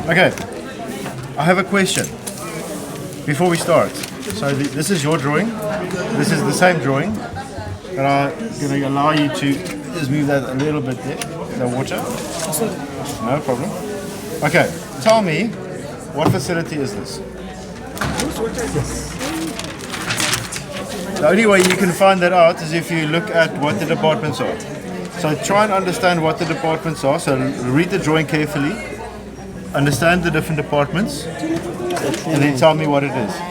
Okay, I have a question before we start. So this is your drawing. This is the same drawing, but I'm going to allow you to just move that a little bit there, the water. No problem. Okay, tell me, what facility is this? The only way you can find that out is if you look at what the departments are. So try and understand what the departments are. So read the drawing carefully, understand the different departments, and then tell me what it is.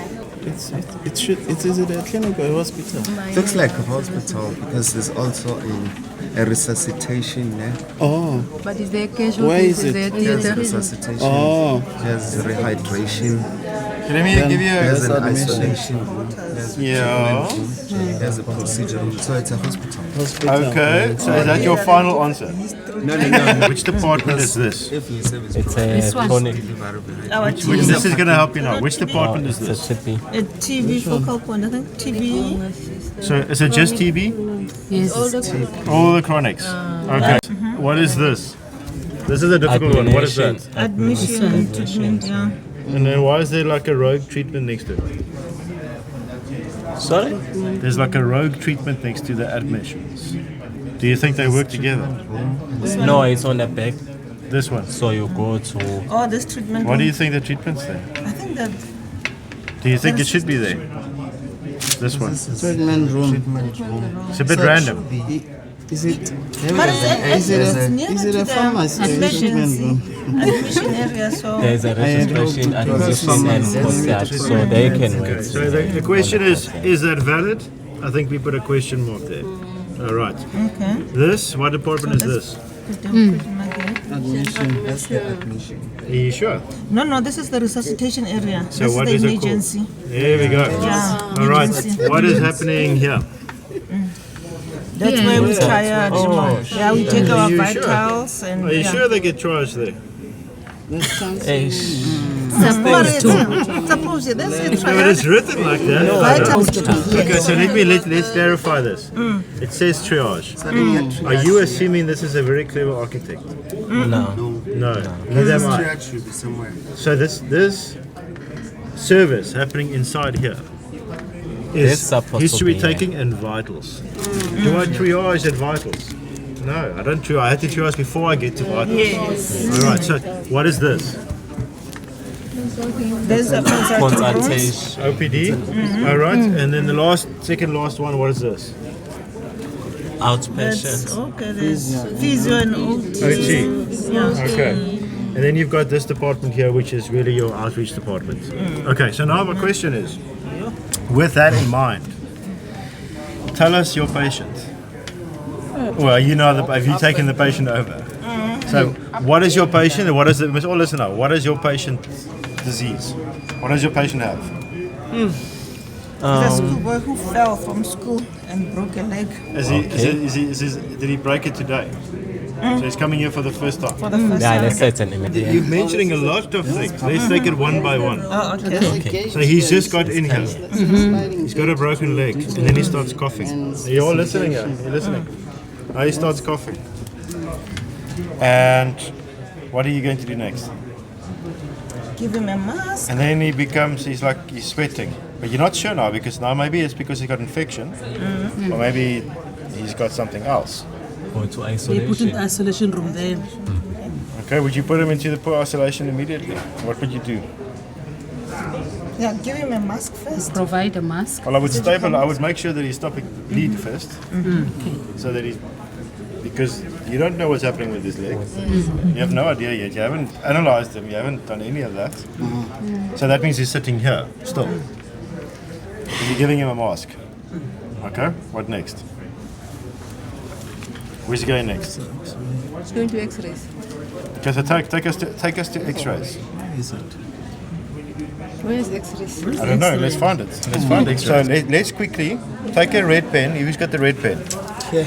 Is it a clinic or a hospital? Looks like a hospital because there's also a resuscitation there. Oh, But is there casualties? Where is it? there There's theater? resuscitation. oh, There's rehydration. Let me give you There's a... an isolation room. There's a Yeah. treatment room. There's a procedure room. So it's a hospital. hospital. Okay, so is that your final answer? No. Which department is this? If you service It's This a one. chronic. Which this is going to help you now. Which department is It's this? a TB. A TB focal point, I think TB. So is it just TB? Yes. All the chronics. Okay. What is this? This is a difficult one. What is that? Admission, treatment, yeah. And then why is there like a rogue treatment next to it? Sorry? There's like a rogue treatment next to the admissions. Do you think they work together? No, it's on the back. This one. So you go to. Oh, this treatment. Why do room. you think the treatment's there? I think that Do you think it should be there? This one. Treatment room. It's a bit random. Is it? but it's near Is it to a the pharmacy? Treatment emergency room. admission area, so There's a registration, admission, and concert, so they can wait. So the question is that valid? I think we put a question mark there. All right. okay. This, what department is this? admission. That's the admission. Are you sure? No, this is the resuscitation area. So this what is is the it called? emergency. There we go. Yeah. All right. emergency. What is happening here? That's where we tired. Yeah, we take our Are you vitals and Are you yeah. sure they get charged there? Hey, Suppose yeah, that's it. No, but it's written like that. Vitals. Okay, so let's clarify this. It says triage. Are you assuming this is a very clever architect? no. No, neither am I. Triage should be somewhere. So this service happening inside here It's is supposed to history be, taking and vitals. Do I triage at vitals? No, I don't triage. I have to triage before I get to vitals. Yes. All right. So what is this? There's a consultation room. Consultation. OPD. All right. And then the second last one. What is this? That's Outpatient. okay. There's physio and OT. OT. Yeah. Okay. And then you've got this department here, which is really your outreach department. Okay. So now my question is, with that in mind, tell us your patient. Well, you know, have you taken the patient over? So, what is your patient, and what is it? All listen now. What is your patient's disease? What does your patient have? There's a schoolboy who fell from school and broke a leg Did he break it today? So he's coming here for the first time. for the first Yeah, time. let's say it's an immediate. You're mentioning a lot of things. Let's take it one by one. Oh, okay. Okay. So he's just got in here. He's got a broken leg, and then he starts coughing. You're all listening here. You're listening. Now he starts coughing. And what are you going to do next? Give him a mask. And then he's sweating. But you're not sure now because now maybe it's because he got infection, or maybe he's got something else. Go to They put in the isolation. isolation room there. Okay, would you put him into the poor isolation immediately? What would you do? Yeah, give him a mask first. Provide a mask. Well, I would make sure that he's stopping the bleed first, so that because you don't know what's happening with his leg. You have no idea yet. You haven't analyzed him. You haven't done any of that. So that means he's sitting here still. And you're giving him a mask. Okay. What next? Where's he going next? It's going to X-rays. Okay, so take us to X-rays. Where is X-rays? I don't know. Let's find it. Let's find it. So let's quickly take a red pen. Who's got the red pen? Yeah.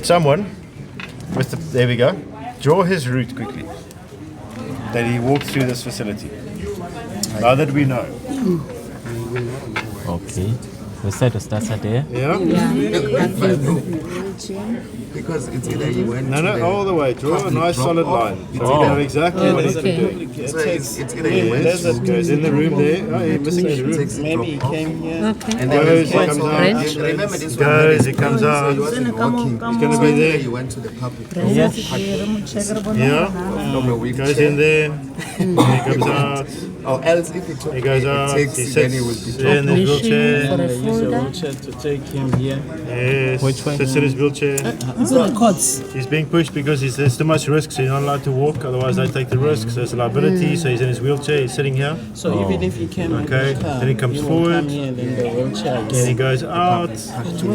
Someone there we go. Draw his route quickly. That he walked through this facility. Now that we know. Okay. We said to start there. Yeah? Because it's either you went No, to no, the all the way. Draw a public nice solid drop-off. line. So you know exactly what he's okay. doing. So it's either you went Yes, that goes in the room there. Oh, you're missing the room. Maybe he came here. Okay. and then Goes, you he comes out. French. remember this Goes, one. he comes So out. he wasn't walking. He's going to So be either there. you went to the public Yes. Yeah? Goes in there. He comes out. or else if it took He goes a out. taxi, He then he sits would be in his Machine wheelchair. for a Use a folder. wheelchair to take him here. Yes. Which way? Sits in his wheelchair. These are the courts. He's being pushed because there's too much risk, so he's not allowed to walk. Otherwise, they take the risk. So it's a liability. So he's in his wheelchair. He's sitting here. So even if he came Okay, in the car, then he comes will forward. Come here, then the wheelchair is Then he goes out.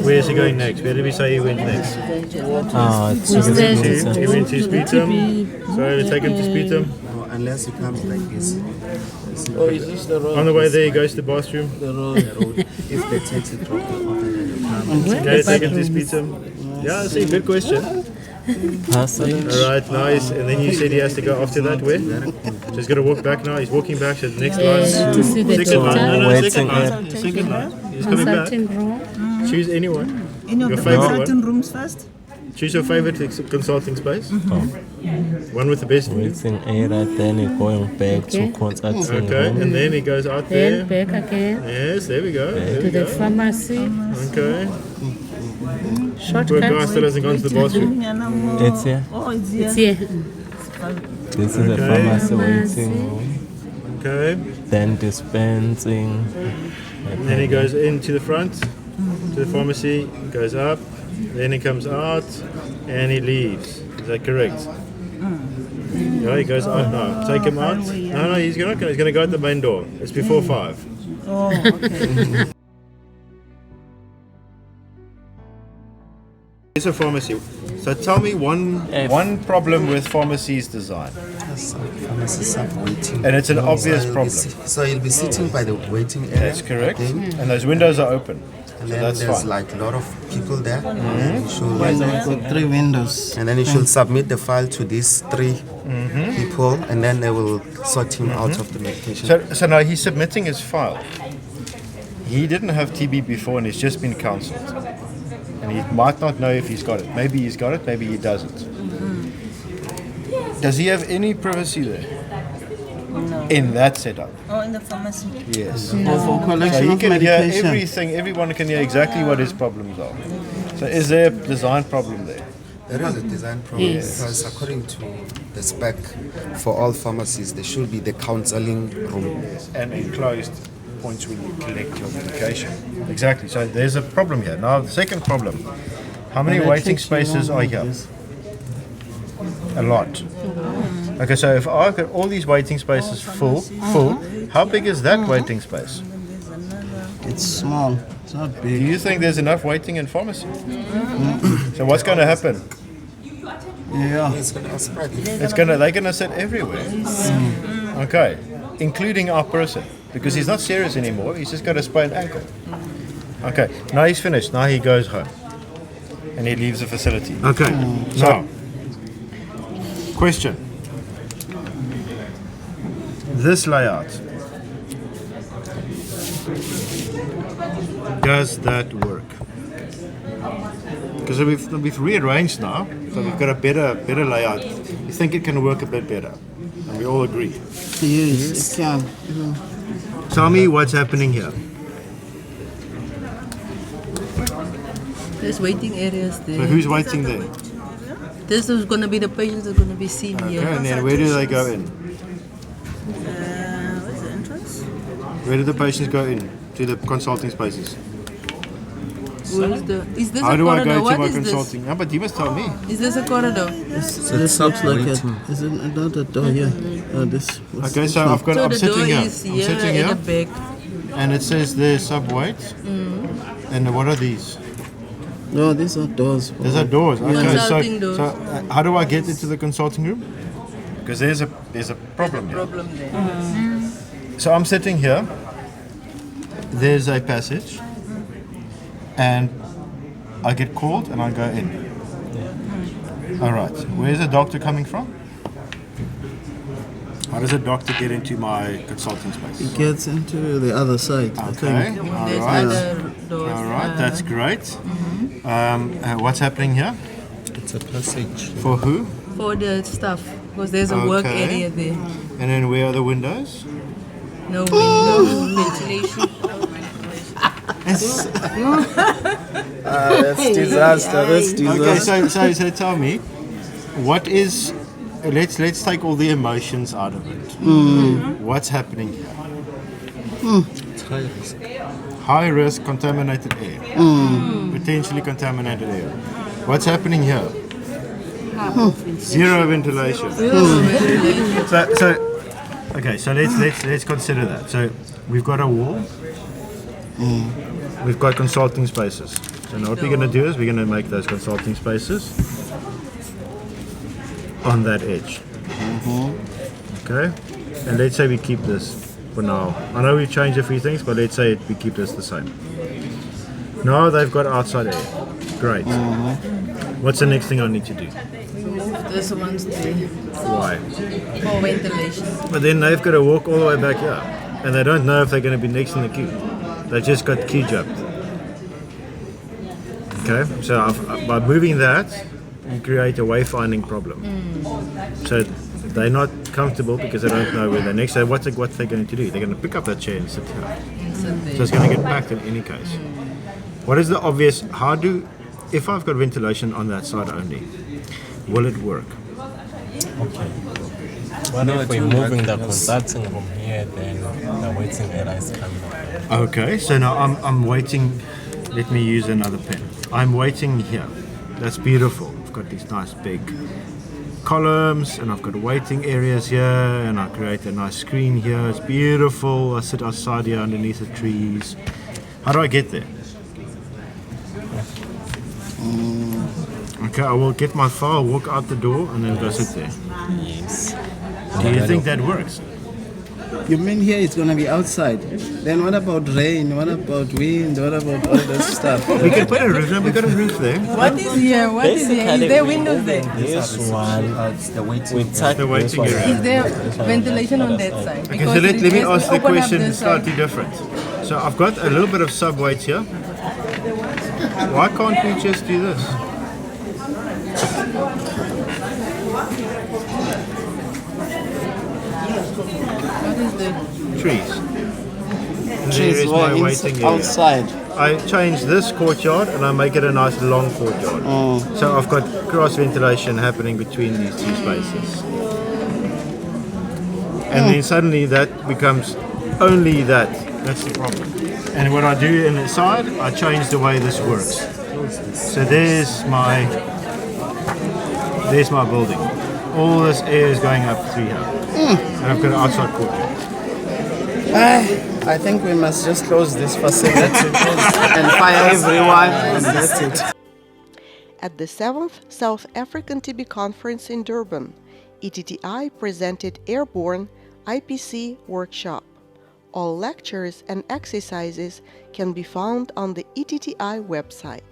Where's he going next? Where did we say he went next? Oh, it's Who's there? He went to Speedham. So we take him to Speedham. No, unless he comes like this. Oh, is this the road? On the way there, he goes to the bathroom. The road. If the taxi drop him off and then you come. Okay, take him to Speedham. Yeah, see, good question. Passage. All right, nice. And then you said he has to go after that. Where? So he's got to walk back now. He's walking back to the next line. To see the Second line. No, no, Waiting second line. area. Second line. He's coming back. consulting room. Choose anyone. Any of Your the favorite consulting one. rooms first? Choose your favorite consulting space. One with the best view. Waiting area, then you're going back to Okay. consulting Okay, room. and then he goes out there. Then back again Yes, there we go. There to we the go. pharmacy. Okay. Poor guy Shortcut. still hasn't gone to the bathroom. It's here. Oh, it's here. It's here. This is the Okay. pharmacy waiting room. Okay. Then dispensing. Then he goes into the front to the pharmacy, goes up, then he comes out, and he leaves. Is that correct? No, he goes out now. Take him out. No, he's not going. He's going to go out the main door. It's before 5. Oh, okay. It's a pharmacy. So tell me one problem with pharmacy's design, Pharmacists are waiting. and it's an obvious So problem. So you'll be sitting by the waiting area. That's correct. I think. And those windows are open, And so then that's there's fine. like a lot of people there. And Got 3 windows. then you should submit the file to these 3 people, and then they will sort him out of the medication. So now he's submitting his file. He didn't have TB before, and he's just been counselled. And he might not know if he's got it. Maybe he's got it, maybe he doesn't. Does he have any privacy there? No. In that setup? Oh, in the pharmacy. Yes. Or for So collection he of can hear medication. everything, everyone can hear exactly what his problems are. So is there a design problem there? There is a design problem Yes. because according to the spec for all pharmacies, there should be the counseling room. And enclosed points where you collect your medication. Exactly. So there's a problem here. Now the second problem. How many waiting spaces are here? A lot. Okay, so if I've got all these waiting spaces full, how big is that waiting space? It's small. It's not Do big. you think there's enough waiting in pharmacy? So what's going to happen? Yeah. It's going to spread. They're gonna sit everywhere. Okay, including our person, because he's not serious anymore. He's just got a sprained ankle. Okay, now he's finished. Now he goes home, and he leaves the facility. Okay, now question: this layout, does that work? Because we've rearranged now, so we've got a better layout. You think it can work a bit better, and we all agree. Yes, it can. Tell me what's happening here. There's waiting areas So there. who's waiting there? This is going to be the patients are going to be seen Okay, here. and then where do they go in? Where's the entrance? Where do the patients go in? To the consulting spaces. Is this How a do I corridor? go to What my is consulting? No, but you must tell me. this? Is this a corridor? This looks like a. Is it another door here? This. Okay, so I'm So the door sitting here. is I'm here sitting in here, the back. and it says there's subweight. And what are these? No, these are doors. These are doors. Okay, Consulting doors. so how do I get into the consulting room? Because there's a problem here. Problem there. So I'm sitting here. There's a passage, and I get called and I go in. All right. Where's the doctor coming from? How does a doctor get into my consulting space? It gets into the other side. I Okay, think. all There's right. other doors. All right, that's great. What's happening here? It's a passage. For who? For the staff, because there's a work Okay. area there. And then where are the windows? No windows, ventilation. That's disaster. That's disaster. Okay, so tell me, what is? Let's take all the emotions out of it. What's happening here? It's high risk. High risk contaminated air, potentially contaminated air. What's happening here? Zero ventilation. So let's consider that. So we've got a wall. We've got consulting spaces. So now what we're going to do is we're going to make those consulting spaces on that edge. Okay? And let's say we keep this for now. I know we've changed a few things, but let's say we keep this the same. Now they've got outside air. Great. What's the next thing I need to do? This one's there Why? for ventilation. But then they've got to walk all the way back here. And they don't know if they're going to be next in the queue. They just got queue jumped. Okay? So by moving that, you create a wayfinding problem. So they're not comfortable because they don't know where they're next. So what they're going to do? They're going to pick up that chair and sit here. So it's going to get packed in any case. What is the obvious? If I've got ventilation on that side only, will it work? What if we're moving the consulting room here, then the waiting area is coming up? Okay, so now I'm waiting. Let me use another pen. I'm waiting here. That's beautiful. I've got these nice big columns and I've got waiting areas here and I create a nice screen here. It's beautiful. I sit outside here underneath the trees. How do I get there? Okay, I will get my file, walk out the door and then go sit there. Yes. Do you think that works? You mean here it's gonna be outside? Then what about rain? What about wind? What about all this stuff? We can put a roof. No, we got a roof there. What is here? What is here? Is there windows there? This one, It's the waiting. we touch The waiting this one. area. Is there ventilation on that side? Okay, so let me ask the Open up question this side. slightly different. So I've got a little bit of subweight here. Why can't we just do this? What is the Trees. There Trees is my were waiting area. outside. I change this courtyard and I make it a nice long courtyard. So I've got cross ventilation happening between these two spaces. And then suddenly that becomes only that. That's the problem. And what I do inside, I change the way this works. So there's my building. All this air is going up through here. And I've got an outside courtyard. I think we must just close this facility and fire everyone, and that's it. At the 7th South African TB Conference in Durban, ETTi presented Airborne IPC workshop. All lectures and exercises can be found on the ETTi website.